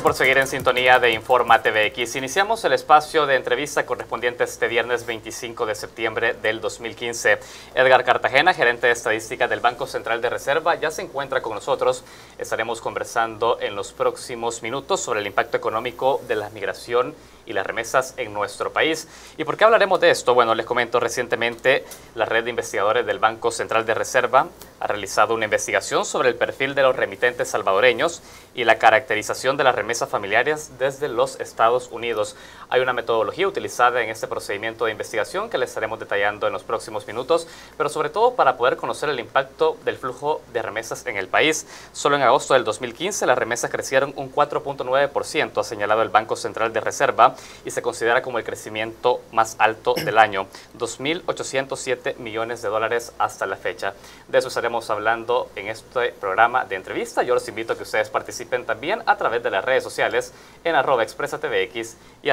Gracias por seguir en sintonía de Informa TVX. Iniciamos el espacio de entrevista correspondiente este viernes 25 de septiembre del 2015. Edgar Cartagena, gerente de estadística del Banco Central de Reserva, ya se encuentra con nosotros. Estaremos conversando en los próximos minutos sobre el impacto económico de la migración y las remesas en nuestro país. ¿Y por qué hablaremos de esto? Bueno, les comento, recientemente la red de investigadores del Banco Central de Reserva ha realizado una investigación sobre el perfil de los remitentes salvadoreños y la caracterización de las remesas familiares desde los Estados Unidos. Hay una metodología utilizada en este procedimiento de investigación que les estaremos detallando en los próximos minutos, pero sobre todo para poder conocer el impacto del flujo de remesas en el país. Solo en agosto del 2015 las remesas crecieron un 4.9%, ha señalado el Banco Central de Reserva, y se considera como el crecimiento más alto del año, 2.807 millones de dólares hasta la fecha. De eso estaremos hablando en este programa de entrevista. Yo los invito a que ustedes participen también a través de las redes sociales en @expresatvx y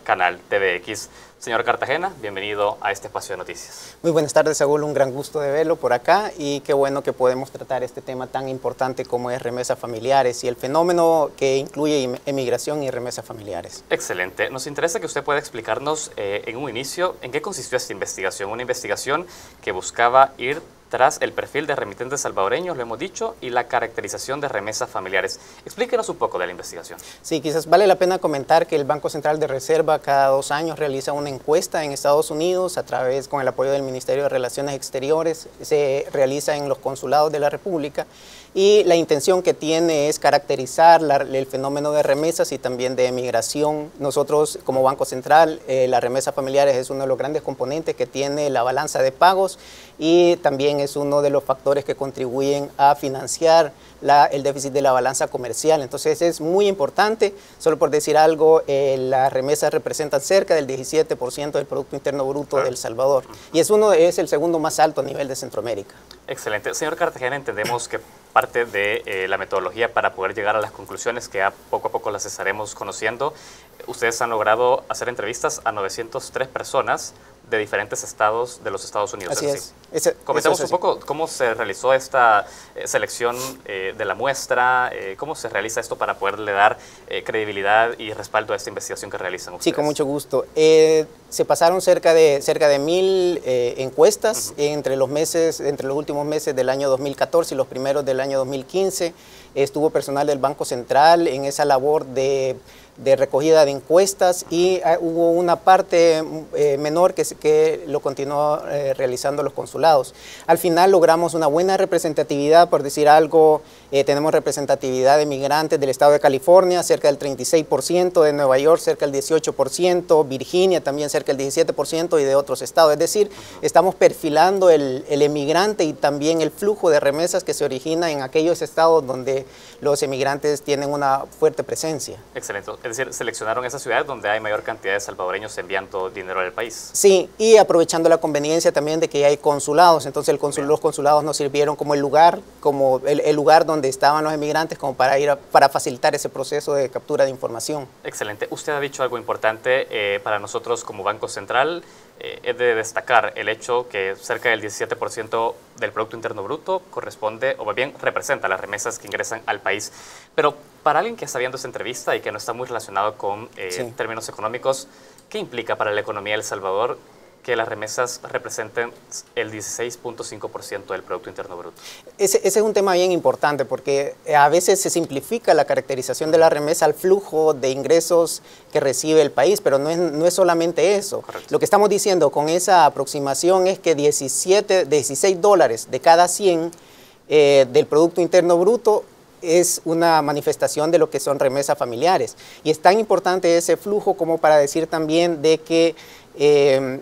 @canaltvx. Señor Cartagena, bienvenido a este espacio de noticias. Muy buenas tardes, Saúl. Un gran gusto de verlo por acá y qué bueno que podemos tratar este tema tan importante como es remesas familiares y el fenómeno que incluye emigración y remesas familiares. Excelente. Nos interesa que usted pueda explicarnos en un inicio en qué consistió esta investigación. Una investigación que buscaba ir tras el perfil de remitentes salvadoreños, lo hemos dicho, y la caracterización de remesas familiares. Explíquenos un poco de la investigación. Sí, quizás vale la pena comentar que el Banco Central de Reserva cada 2 años realiza una encuesta en Estados Unidos a través, con el apoyo del Ministerio de Relaciones Exteriores, se realiza en los consulados de la República y la intención que tiene es caracterizar el fenómeno de remesas y también de emigración. Nosotros como Banco Central, las remesas familiares es uno de los grandes componentes que tiene la balanza de pagos y también es uno de los factores que contribuyen a financiar el déficit de la balanza comercial. Entonces es muy importante, solo por decir algo, las remesas representan cerca del 17% del Producto Interno Bruto de El Salvador y es el segundo más alto a nivel de Centroamérica. Excelente. Señor Cartagena, entendemos que parte de la metodología para poder llegar a las conclusiones que ya poco a poco las estaremos conociendo, ustedes han logrado hacer entrevistas a 903 personas de diferentes estados de los Estados Unidos. Así es. Comentamos un poco cómo se realizó esta selección de la muestra, cómo se realiza esto para poderle dar credibilidad y respaldo a esta investigación que realizan ustedes. Sí, con mucho gusto. Se pasaron cerca de 1000 encuestas entre los últimos meses del año 2014 y los primeros del año 2015. Estuvo personal del Banco Central en esa labor de recogida de encuestas y hubo una parte menor que lo continuó realizando los consulados. Al final logramos una buena representatividad, por decir algo, tenemos representatividad de migrantes del estado de California, cerca del 36%, de Nueva York cerca del 18%, Virginia también cerca del 17% y de otros estados. Es decir, estamos perfilando el emigrante y también el flujo de remesas que se origina en aquellos estados donde los emigrantes tienen una fuerte presencia. Excelente. Es decir, seleccionaron esas ciudades donde hay mayor cantidad de salvadoreños enviando dinero al país. Sí, y aprovechando la conveniencia también de que hay consulados, entonces los consulados nos sirvieron como el lugar donde estaban los emigrantes como para facilitar ese proceso de captura de información. Excelente. Usted ha dicho algo importante para nosotros como Banco Central. Es de destacar el hecho que cerca del 17% del Producto Interno Bruto corresponde, o bien representa las remesas que ingresan al país. Pero para alguien que está viendo esta entrevista y que no está muy relacionado con términos económicos, ¿qué implica para la economía de El Salvador que las remesas representen el 16.5% del Producto Interno Bruto? Ese es un tema bien importante porque a veces se simplifica la caracterización de la remesa al flujo de ingresos que recibe el país, pero no es solamente eso. Correcto. Lo que estamos diciendo con esa aproximación es que 16 dólares de cada 100 del Producto Interno Bruto es una manifestación de lo que son remesas familiares. Y es tan importante ese flujo como para decir también de que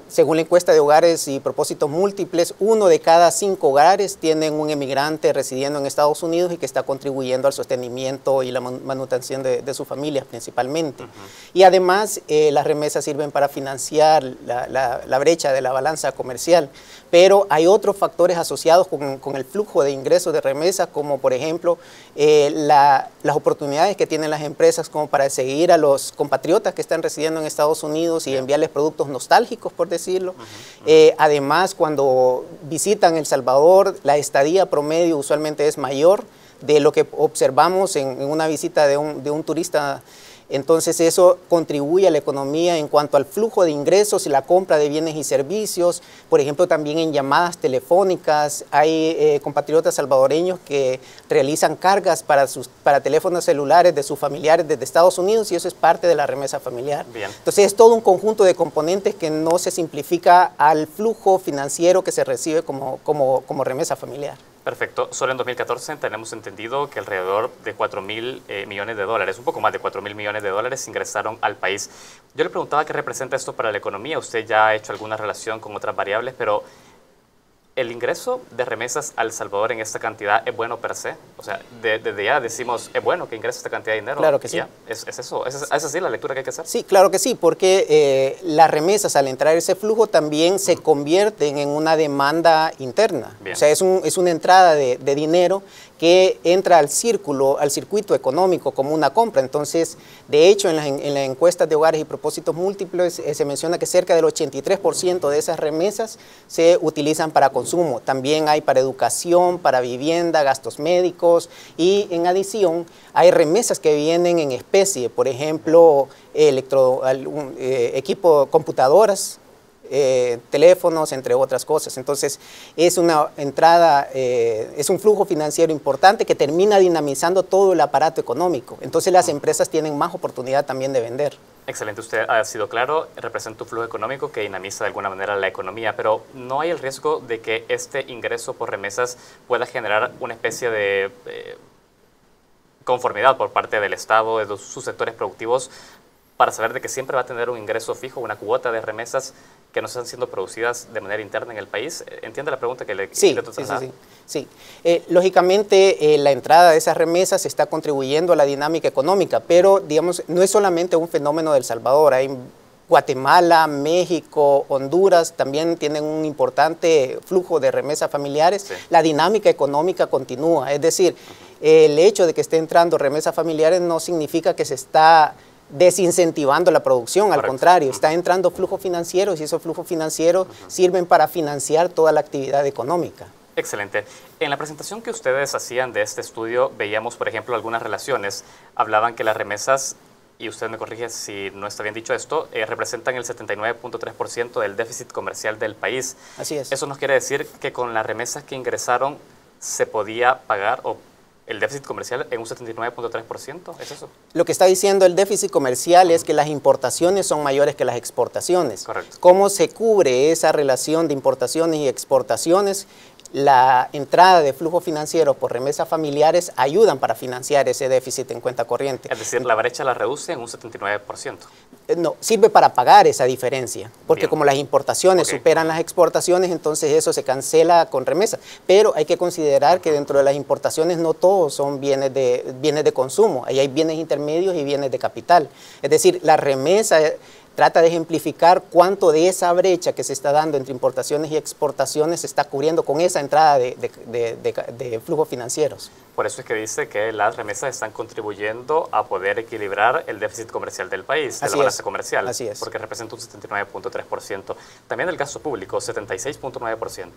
según la encuesta de hogares y propósitos múltiples, 1 de cada 5 hogares tienen un emigrante residiendo en Estados Unidos y que está contribuyendo al sostenimiento y la manutención de sus familias principalmente. Y además las remesas sirven para financiar la brecha de la balanza comercial, pero hay otros factores asociados con el flujo de ingresos de remesas, como por ejemplo las oportunidades que tienen las empresas como para seguir a los compatriotas que están residiendo en Estados Unidos y enviarles productos nostálgicos, por decirlo. Además, cuando visitan El Salvador, la estadía promedio usualmente es mayor de lo que observamos en una visita de un turista. Entonces eso contribuye a la economía en cuanto al flujo de ingresos y la compra de bienes y servicios. Por ejemplo, también en llamadas telefónicas hay compatriotas salvadoreños que realizan cargas para teléfonos celulares de sus familiares desde Estados Unidos y eso es parte de la remesa familiar. Bien. Entonces es todo un conjunto de componentes que no se simplifica al flujo financiero que se recibe como remesa familiar. Perfecto. Solo en 2014 tenemos entendido que alrededor de 4.000 millones de dólares, un poco más de 4.000 millones de dólares ingresaron al país. Yo le preguntaba qué representa esto para la economía. Usted ya ha hecho alguna relación con otras variables, pero ¿el ingreso de remesas a El Salvador en esta cantidad es bueno per se? O sea, desde ya decimos, ¿es bueno que ingrese esta cantidad de dinero? Claro que sí. ¿Es eso? ¿Es así la lectura que hay que hacer? Sí, claro que sí, porque las remesas al entrar ese flujo también se convierten en una demanda interna. Bien. O sea, es una entrada de dinero que entra al circuito económico como una compra. Entonces, de hecho, en las encuestas de hogares y propósitos múltiples se menciona que cerca del 83% de esas remesas se utilizan para consumo. También hay para educación, para vivienda, gastos médicos y en adición hay remesas que vienen en especie, por ejemplo, equipo, computadoras, teléfonos, entre otras cosas. Entonces, es una entrada, es un flujo financiero importante que termina dinamizando todo el aparato económico. Entonces, las empresas tienen más oportunidad también de vender. Excelente, usted ha sido claro, representa un flujo económico que dinamiza de alguna manera la economía, pero ¿no hay el riesgo de que este ingreso por remesas pueda generar una especie de conformidad por parte del Estado, de sus sectores productivos, para saber de que siempre va a tener un ingreso fijo, una cuota de remesas que no están siendo producidas de manera interna en el país? ¿Entiende la pregunta que le intento trasladar? Sí. Lógicamente, la entrada de esas remesas está contribuyendo a la dinámica económica, pero, digamos, no es solamente un fenómeno de El Salvador. Hay Guatemala, México, Honduras también tienen un importante flujo de remesas familiares. Sí. La dinámica económica continúa, es decir, el hecho de que esté entrando remesas familiares no significa que se está desincentivando la producción. Correcto. Al contrario, está entrando flujos financieros y esos flujos financieros sirven para financiar toda la actividad económica. Excelente. En la presentación que ustedes hacían de este estudio, veíamos, por ejemplo, algunas relaciones. Hablaban que las remesas, y usted me corrige si no está bien dicho esto, representan el 79.3% del déficit comercial del país. Así es. Eso nos quiere decir que con las remesas que ingresaron se podía pagar el déficit comercial en un 79.3%, ¿es eso? Lo que está diciendo el déficit comercial es que las importaciones son mayores que las exportaciones. Correcto. ¿Cómo se cubre esa relación de importaciones y exportaciones? La entrada de flujo financiero por remesas familiares ayudan para financiar ese déficit en cuenta corriente. Es decir, la brecha la reduce en un 79%. No, sirve para pagar esa diferencia, porque bien, como las importaciones superan las exportaciones, entonces eso se cancela con remesas. Pero hay que considerar que dentro de las importaciones no todos son bienes de consumo, ahí hay bienes intermedios y bienes de capital. Es decir, la remesa trata de ejemplificar cuánto de esa brecha que se está dando entre importaciones y exportaciones se está cubriendo con esa entrada de flujos financieros. Por eso es que dice que las remesas están contribuyendo a poder equilibrar el déficit comercial del país, de la balanza comercial. Así es. Porque representa un 79.3%. También el gasto público, 76.9%.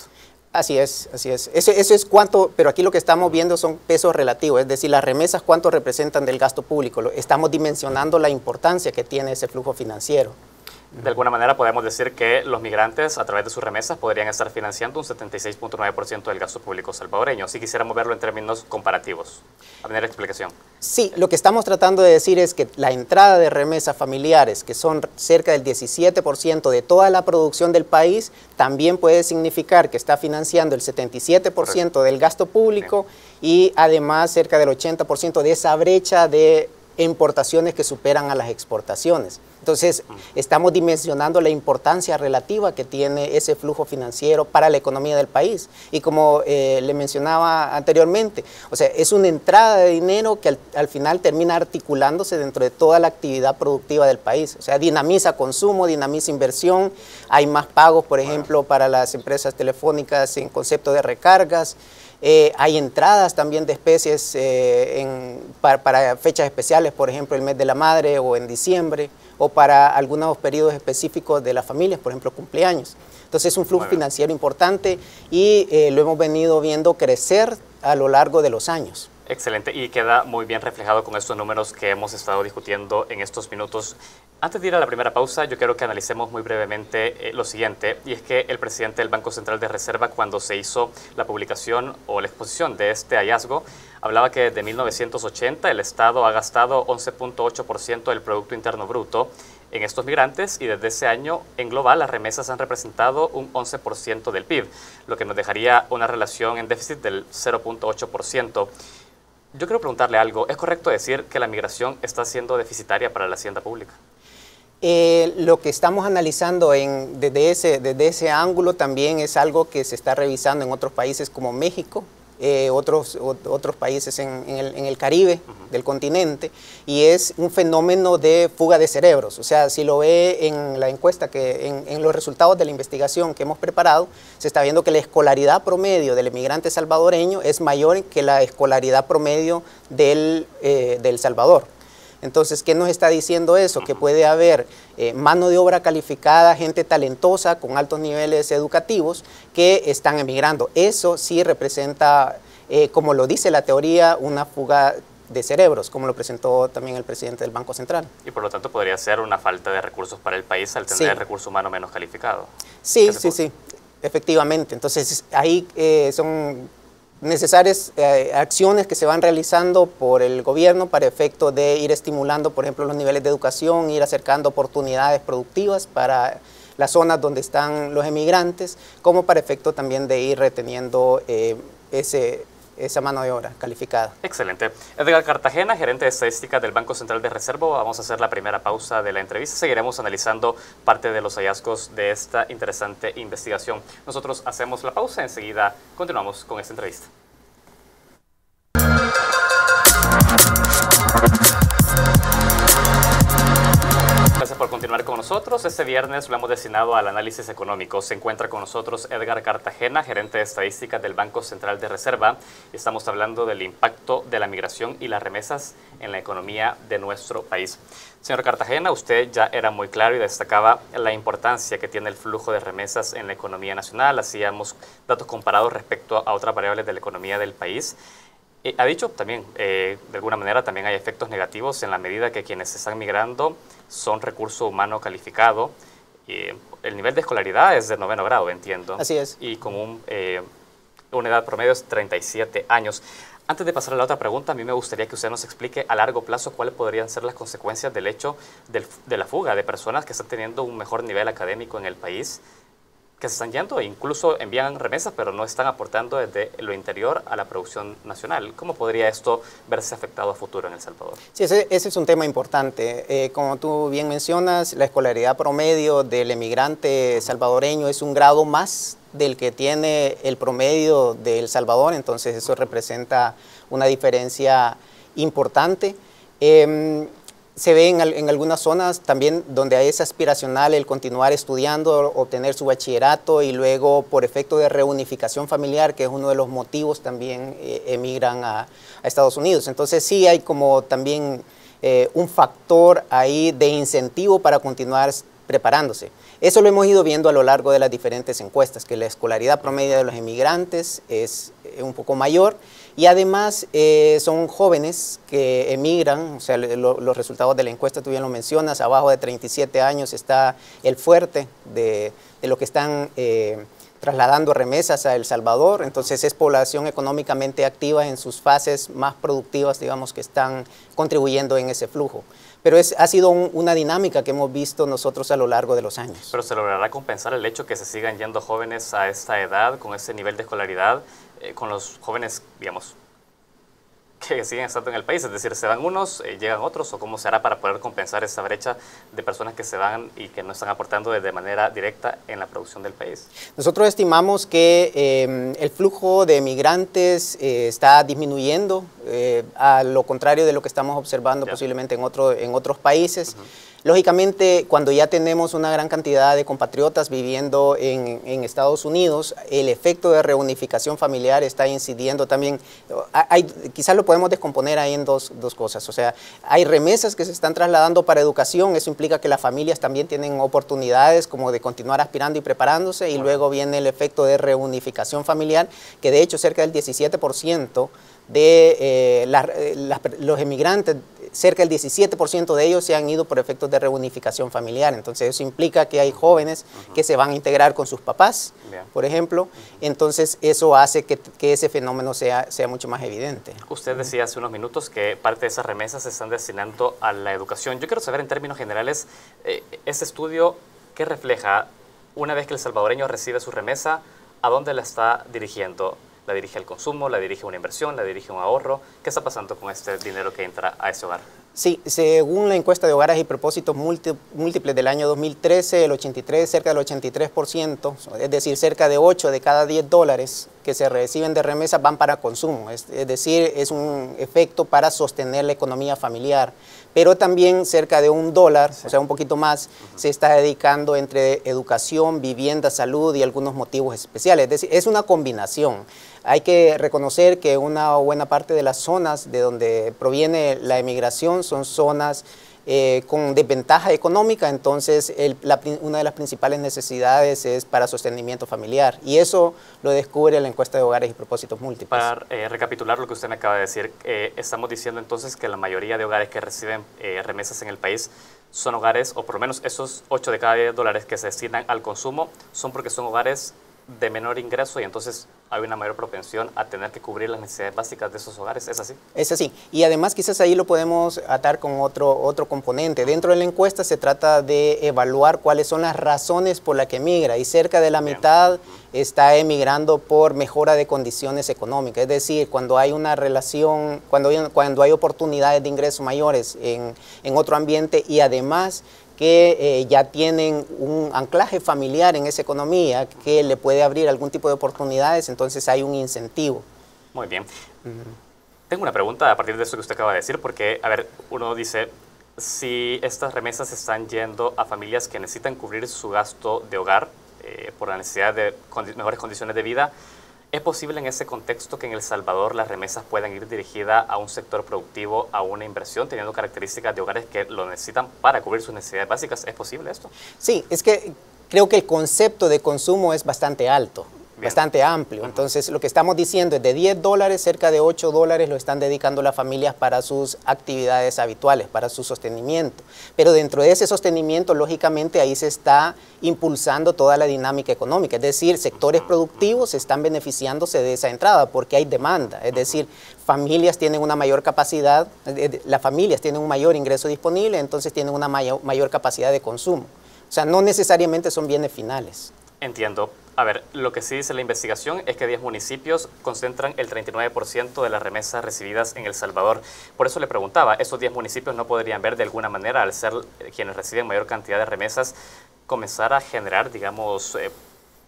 Así es, así es. Eso es cuánto, pero aquí lo que estamos viendo son pesos relativos, es decir, las remesas cuánto representan del gasto público. Estamos dimensionando la importancia que tiene ese flujo financiero. De alguna manera podemos decir que los migrantes a través de sus remesas podrían estar financiando un 76.9% del gasto público salvadoreño, si quisiéramos verlo en términos comparativos. A tener explicación. Sí, lo que estamos tratando de decir es que la entrada de remesas familiares, que son cerca del 17% de toda la producción del país, también puede significar que está financiando el 77% del gasto público y además cerca del 80% de esa brecha de importaciones que superan a las exportaciones. Entonces, estamos dimensionando la importancia relativa que tiene ese flujo financiero para la economía del país. Y como le mencionaba anteriormente, o sea, es una entrada de dinero que al final termina articulándose dentro de toda la actividad productiva del país. O sea, dinamiza consumo, dinamiza inversión, hay más pagos, por ejemplo, para las empresas telefónicas en concepto de recargas. Hay entradas también de especies para fechas especiales, por ejemplo, el mes de la madre o en diciembre, o para algunos periodos específicos de las familias, por ejemplo, cumpleaños. Entonces es un flujo financiero importante y lo hemos venido viendo crecer a lo largo de los años. Excelente, y queda muy bien reflejado con estos números que hemos estado discutiendo en estos minutos. Antes de ir a la primera pausa, yo quiero que analicemos muy brevemente lo siguiente, y es que el presidente del Banco Central de Reserva, cuando se hizo la publicación o la exposición de este hallazgo, hablaba que desde 1980 el Estado ha gastado 11.8% del Producto Interno Bruto en estos migrantes, y desde ese año en global las remesas han representado un 11% del PIB, lo que nos dejaría una relación en déficit del 0.8%. Yo quiero preguntarle algo, ¿es correcto decir que la migración está siendo deficitaria para la hacienda pública? Lo que estamos analizando desde ese ángulo también es algo que se está revisando en otros países como México, otros países en el Caribe del continente, y es un fenómeno de fuga de cerebros. O sea, si lo ve en la encuesta, en los resultados de la investigación que hemos preparado, se está viendo que la escolaridad promedio del emigrante salvadoreño es mayor que la escolaridad promedio del Salvador. Entonces, ¿qué nos está diciendo eso? Que puede haber mano de obra calificada, gente talentosa con altos niveles educativos que están emigrando. Eso sí representa, como lo dice la teoría, una fuga de cerebros, como lo presentó también el presidente del Banco Central. Y por lo tanto podría ser una falta de recursos para el país al tener recurso humano menos calificado. Sí, efectivamente. Entonces, ahí son necesarias acciones que se van realizando por el gobierno para efecto de ir estimulando, por ejemplo, los niveles de educación, ir acercando oportunidades productivas para las zonas donde están los emigrantes, como para efecto también de ir reteniendo esa mano de obra calificada. Excelente. Edgar Cartagena, gerente de estadística del Banco Central de Reserva. Vamos a hacer la primera pausa de la entrevista. Seguiremos analizando parte de los hallazgos de esta interesante investigación. Nosotros hacemos la pausa, enseguida continuamos con esta entrevista. Gracias por continuar con nosotros. Este viernes lo hemos destinado al análisis económico. Se encuentra con nosotros Edgar Cartagena, gerente de estadística del Banco Central de Reserva. Estamos hablando del impacto de la migración y las remesas en la economía de nuestro país. Señor Cartagena, usted ya era muy claro y destacaba la importancia que tiene el flujo de remesas en la economía nacional. Hacíamos datos comparados respecto a otras variables de la economía del país. Ha dicho también, de alguna manera, también hay efectos negativos en la medida que quienes están migrando son recurso humano calificado. El nivel de escolaridad es de 9º grado, entiendo. Así es. Y con una edad promedio es 37 años. Antes de pasar a la otra pregunta, a mí me gustaría que usted nos explique a largo plazo cuáles podrían ser las consecuencias del hecho de la fuga de personas que están teniendo un mejor nivel académico en el país, que se están yendo e incluso envían remesas, pero no están aportando desde lo interior a la producción nacional. ¿Cómo podría esto verse afectado a futuro en El Salvador? Sí, ese es un tema importante. Como tú bien mencionas, la escolaridad promedio del emigrante salvadoreño es un grado más del que tiene el promedio de El Salvador, entonces eso representa una diferencia importante. Se ve en algunas zonas también donde es aspiracional el continuar estudiando, obtener su bachillerato y luego por efecto de reunificación familiar, que es uno de los motivos también emigran a Estados Unidos. Entonces sí hay como también un factor ahí de incentivo para continuar preparándose. Eso lo hemos ido viendo a lo largo de las diferentes encuestas, que la escolaridad promedio de los emigrantes es un poco mayor y además son jóvenes que emigran, o sea, los resultados de la encuesta tú bien lo mencionas, abajo de 37 años está el fuerte de lo que están trasladando remesas a El Salvador, entonces es población económicamente activa en sus fases más productivas, digamos, que están contribuyendo en ese flujo. Pero ha sido una dinámica que hemos visto nosotros a lo largo de los años. ¿Pero se logrará compensar el hecho que se sigan yendo jóvenes a esta edad, con ese nivel de escolaridad, con los jóvenes, digamos, que siguen estando en el país? Es decir, ¿se van unos, llegan otros, o cómo se hará para poder compensar esa brecha de personas que se van y que no están aportando de manera directa en la producción del país? Nosotros estimamos que el flujo de migrantes está disminuyendo, a lo contrario de lo que estamos observando posiblemente en otros países. Lógicamente, cuando ya tenemos una gran cantidad de compatriotas viviendo en Estados Unidos, el efecto de reunificación familiar está incidiendo también. Quizás lo podemos descomponer ahí en dos cosas. O sea, hay remesas que se están trasladando para educación, eso implica que las familias también tienen oportunidades como de continuar aspirando y preparándose, y luego viene el efecto de reunificación familiar, que de hecho cerca del 17% de los emigrantes, cerca del 17% de ellos se han ido por efectos de reunificación familiar. Entonces eso implica que hay jóvenes que se van a integrar con sus papás, por ejemplo. Entonces eso hace que ese fenómeno sea mucho más evidente. Usted decía hace unos minutos que parte de esas remesas se están destinando a la educación. Yo quiero saber en términos generales, este estudio, ¿qué refleja una vez que el salvadoreño recibe su remesa? ¿A dónde la está dirigiendo? ¿La dirige al consumo? ¿La dirige a una inversión? ¿La dirige a un ahorro? ¿Qué está pasando con este dinero que entra a ese hogar? Sí, según la encuesta de hogares y propósitos múltiples del año 2013, cerca del 83%, es decir, cerca de 8 de cada 10 dólares que se reciben de remesas van para consumo, es decir, es un efecto para sostener la economía familiar. Pero también cerca de $1, o sea, un poquito más, se está dedicando entre educación, vivienda, salud y algunos motivos especiales. Es decir, es una combinación. Hay que reconocer que una buena parte de las zonas de donde proviene la emigración son zonas con desventaja económica, entonces una de las principales necesidades es para sostenimiento familiar, y eso lo descubre la encuesta de hogares y propósitos múltiples. Para recapitular lo que usted me acaba de decir, estamos diciendo entonces que la mayoría de hogares que reciben remesas en el país son hogares, o por lo menos esos 8 de cada 10 dólares que se destinan al consumo, son porque son hogares de menor ingreso, y entonces hay una mayor propensión a tener que cubrir las necesidades básicas de esos hogares. ¿Es así? Es así. Y además quizás ahí lo podemos atar con otro componente. Dentro de la encuesta se trata de evaluar cuáles son las razones por las que emigra, y cerca de la mitad está emigrando por mejora de condiciones económicas. Es decir, cuando hay una relación, cuando hay oportunidades de ingresos mayores en otro ambiente, y además que ya tienen un anclaje familiar en esa economía que le puede abrir algún tipo de oportunidades, entonces hay un incentivo. Muy bien. Tengo una pregunta a partir de eso que usted acaba de decir, porque, a ver, uno dice, si estas remesas están yendo a familias que necesitan cubrir su gasto de hogar por la necesidad de mejores condiciones de vida, ¿es posible en ese contexto que en El Salvador las remesas puedan ir dirigidas a un sector productivo, a una inversión, teniendo características de hogares que lo necesitan para cubrir sus necesidades básicas? ¿Es posible esto? Sí, es que creo que el concepto de consumo es bastante alto, bastante amplio. Entonces, lo que estamos diciendo es de 10 dólares, cerca de 8 dólares lo están dedicando las familias para sus actividades habituales, para su sostenimiento. Pero dentro de ese sostenimiento, lógicamente, ahí se está impulsando toda la dinámica económica. Es decir, sectores productivos están beneficiándose de esa entrada porque hay demanda. Es decir, familias tienen una mayor capacidad, las familias tienen un mayor ingreso disponible, entonces tienen una mayor capacidad de consumo. O sea, no necesariamente son bienes finales. Entiendo. A ver, lo que sí dice la investigación es que 10 municipios concentran el 39% de las remesas recibidas en El Salvador. Por eso le preguntaba, ¿esos 10 municipios no podrían ver de alguna manera, al ser quienes reciben mayor cantidad de remesas, comenzar a generar, digamos,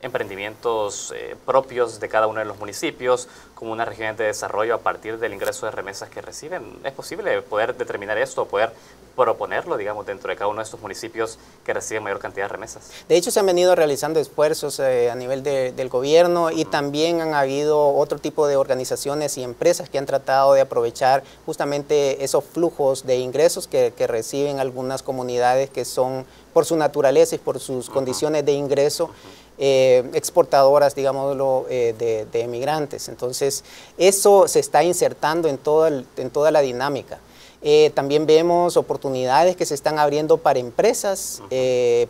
emprendimientos propios de cada uno de los municipios, como unas regiones de desarrollo a partir del ingreso de remesas que reciben? ¿Es posible poder determinar esto, poder proponerlo, digamos, dentro de cada uno de estos municipios que reciben mayor cantidad de remesas? De hecho, se han venido realizando esfuerzos a nivel del gobierno, y también han habido otro tipo de organizaciones y empresas que han tratado de aprovechar justamente esos flujos de ingresos que reciben algunas comunidades que son, por su naturaleza y por sus condiciones de ingreso, exportadoras, digámoslo, de emigrantes. Entonces, eso se está insertando en toda la dinámica. También vemos oportunidades que se están abriendo para empresas,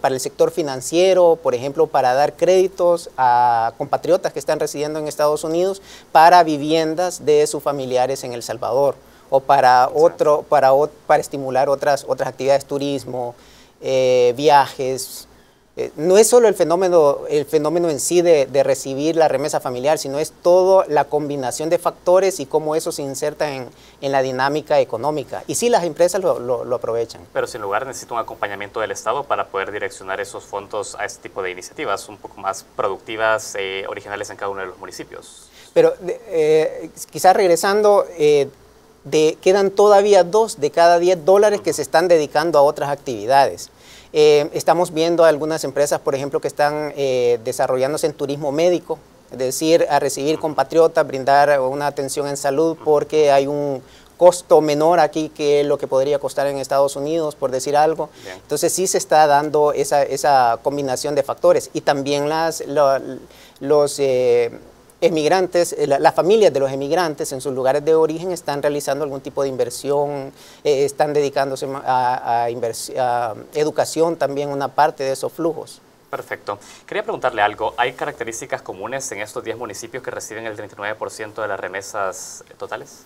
para el sector financiero, por ejemplo, para dar créditos a compatriotas que están residiendo en Estados Unidos para viviendas de sus familiares en El Salvador, o para estimular otras actividades, turismo, viajes. No es solo el fenómeno en sí de recibir la remesa familiar, sino es toda la combinación de factores y cómo eso se inserta en la dinámica económica. Y sí, las empresas lo aprovechan. Pero sin lugar necesita un acompañamiento del Estado para poder direccionar esos fondos a este tipo de iniciativas un poco más productivas, originales en cada uno de los municipios. Pero quizás regresando, quedan todavía 2 de cada 10 dólares que se están dedicando a otras actividades. Estamos viendo algunas empresas, por ejemplo, que están desarrollándose en turismo médico, es decir, a recibir compatriotas, brindar una atención en salud porque hay un costo menor aquí que lo que podría costar en Estados Unidos, por decir algo. Bien. Entonces sí se está dando esa combinación de factores. Y también los emigrantes, las familias de los emigrantes en sus lugares de origen están realizando algún tipo de inversión, están dedicándose a educación también, una parte de esos flujos. Perfecto. Quería preguntarle algo. ¿Hay características comunes en estos 10 municipios que reciben el 39% de las remesas totales?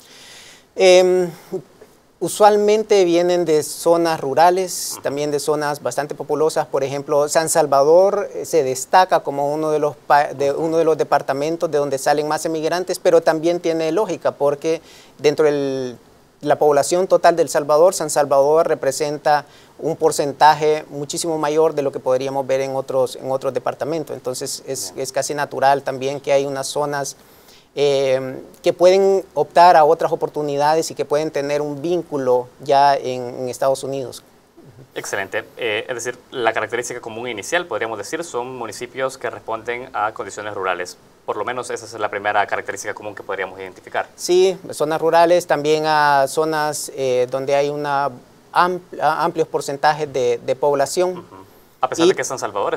Usualmente vienen de zonas rurales, también de zonas bastante populosas. Por ejemplo, San Salvador se destaca como uno de los departamentos de donde salen más emigrantes, pero también tiene lógica porque dentro de la población total de El Salvador, San Salvador representa un porcentaje muchísimo mayor de lo que podríamos ver en otros departamentos. Entonces es casi natural también que hay unas zonas que pueden optar a otras oportunidades y que pueden tener un vínculo ya en Estados Unidos. Excelente. Es decir, la característica común inicial, podríamos decir, son municipios que responden a condiciones rurales. Por lo menos esa es la primera característica común que podríamos identificar. Sí, zonas rurales, también a zonas donde hay amplios porcentajes de población. A pesar de que San Salvador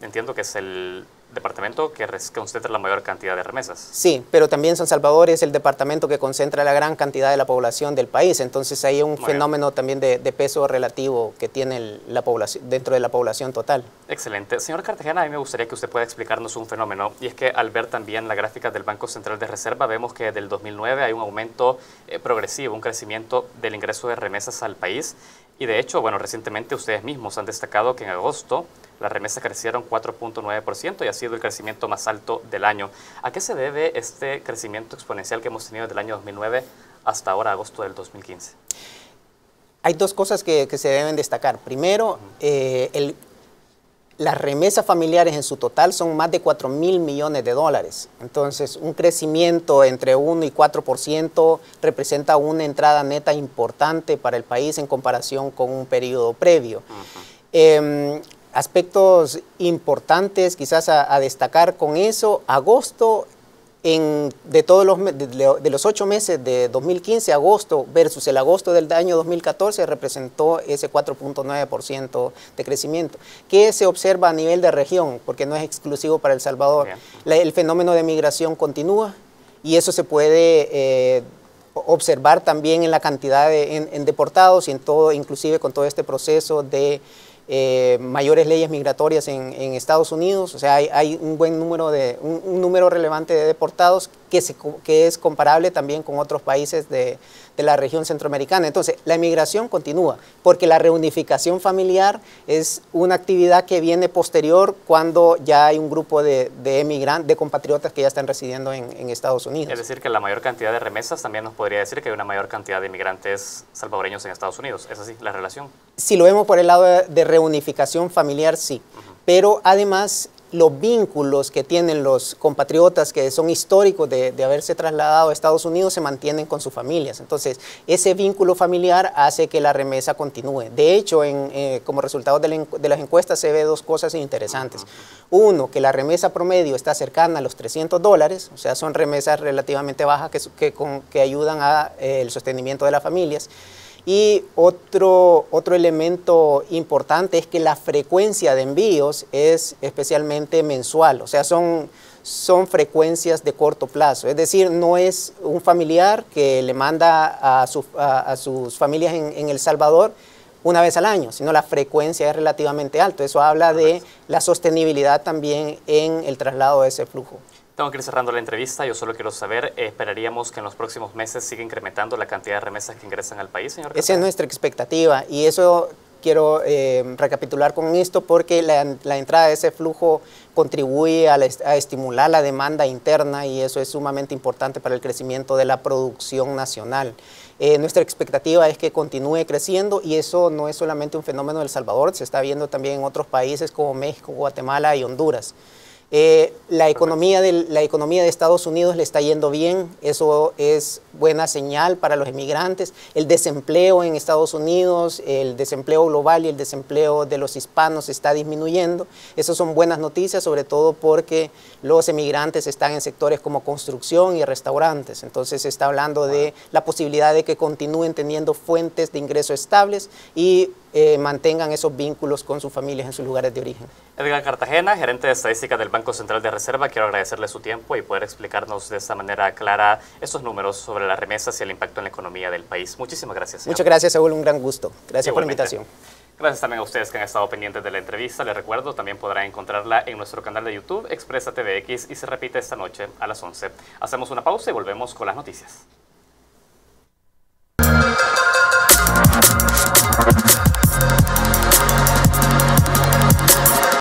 entiendo que es el departamento que concentra la mayor cantidad de remesas. Sí, pero también San Salvador es el departamento que concentra la gran cantidad de la población del país, entonces hay un fenómeno también de peso relativo que tiene la población dentro de la población total. Excelente. Señor Cartagena, a mí me gustaría que usted pueda explicarnos un fenómeno, y es que al ver también la gráfica del Banco Central de Reserva, vemos que del 2009 hay un aumento progresivo, un crecimiento del ingreso de remesas al país, y de hecho, bueno, recientemente ustedes mismos han destacado que en agosto las remesas crecieron 4.9% y ha sido el crecimiento más alto del año. ¿A qué se debe este crecimiento exponencial que hemos tenido desde el año 2009 hasta ahora, agosto del 2015? Hay dos cosas que se deben destacar. Primero, las remesas familiares en su total son más de 4.000 millones de dólares. Entonces, un crecimiento entre 1 y 4% representa una entrada neta importante para el país en comparación con un periodo previo. Aspectos importantes quizás a destacar con eso: agosto, de los 8 meses de 2015, agosto versus el agosto del año 2014 representó ese 4.9% de crecimiento, que se observa a nivel de región, porque no es exclusivo para El Salvador. El fenómeno de migración continúa y eso se puede observar también en la cantidad en deportados y en todo, inclusive con todo este proceso de mayores leyes migratorias en Estados Unidos. O sea, hay un buen número un número relevante de deportados que es comparable también con otros países de la región centroamericana. Entonces, la emigración continúa, porque la reunificación familiar es una actividad que viene posterior cuando ya hay un grupo de compatriotas que ya están residiendo en Estados Unidos. Es decir, que la mayor cantidad de remesas también nos podría decir que hay una mayor cantidad de inmigrantes salvadoreños en Estados Unidos. ¿Es así la relación? Si lo vemos por el lado de reunificación familiar, sí. Pero además, los vínculos que tienen los compatriotas que son históricos de haberse trasladado a Estados Unidos se mantienen con sus familias. Entonces, ese vínculo familiar hace que la remesa continúe. De hecho, como resultado de las encuestas se ve dos cosas interesantes. Uno, que la remesa promedio está cercana a los $300, o sea, son remesas relativamente bajas que ayudan al sostenimiento de las familias. Y otro elemento importante es que la frecuencia de envíos es especialmente mensual, o sea, son frecuencias de corto plazo. Es decir, no es un familiar que le manda a sus familias en El Salvador una vez al año, sino la frecuencia es relativamente alta. Eso habla de la sostenibilidad también en el traslado de ese flujo. Tengo que ir cerrando la entrevista. Yo solo quiero saber, ¿esperaríamos que en los próximos meses siga incrementando la cantidad de remesas que ingresan al país, señor? Esa es nuestra expectativa y eso quiero recapitular con esto porque la entrada de ese flujo contribuye a estimular la demanda interna y eso es sumamente importante para el crecimiento de la producción nacional. Nuestra expectativa es que continúe creciendo y eso no es solamente un fenómeno de El Salvador, se está viendo también en otros países como México, Guatemala y Honduras. La economía de Estados Unidos le está yendo bien, eso es buena señal para los emigrantes. El desempleo en Estados Unidos, el desempleo global y el desempleo de los hispanos está disminuyendo. Esas son buenas noticias, sobre todo porque los emigrantes están en sectores como construcción y restaurantes. Entonces se está hablando de la posibilidad de que continúen teniendo fuentes de ingreso estables y mantengan esos vínculos con sus familias en sus lugares de origen. Edgar Cartagena, gerente de estadística del Banco Central de Reserva, quiero agradecerle su tiempo y poder explicarnos de esta manera clara estos números sobre las remesas y el impacto en la economía del país. Muchísimas gracias, señor. Muchas gracias, Saúl, un gran gusto. Gracias por la invitación. Gracias también a ustedes que han estado pendientes de la entrevista. Les recuerdo, también podrán encontrarla en nuestro canal de YouTube, Expresa TVX, y se repite esta noche a las 11. Hacemos una pausa y volvemos con las noticias.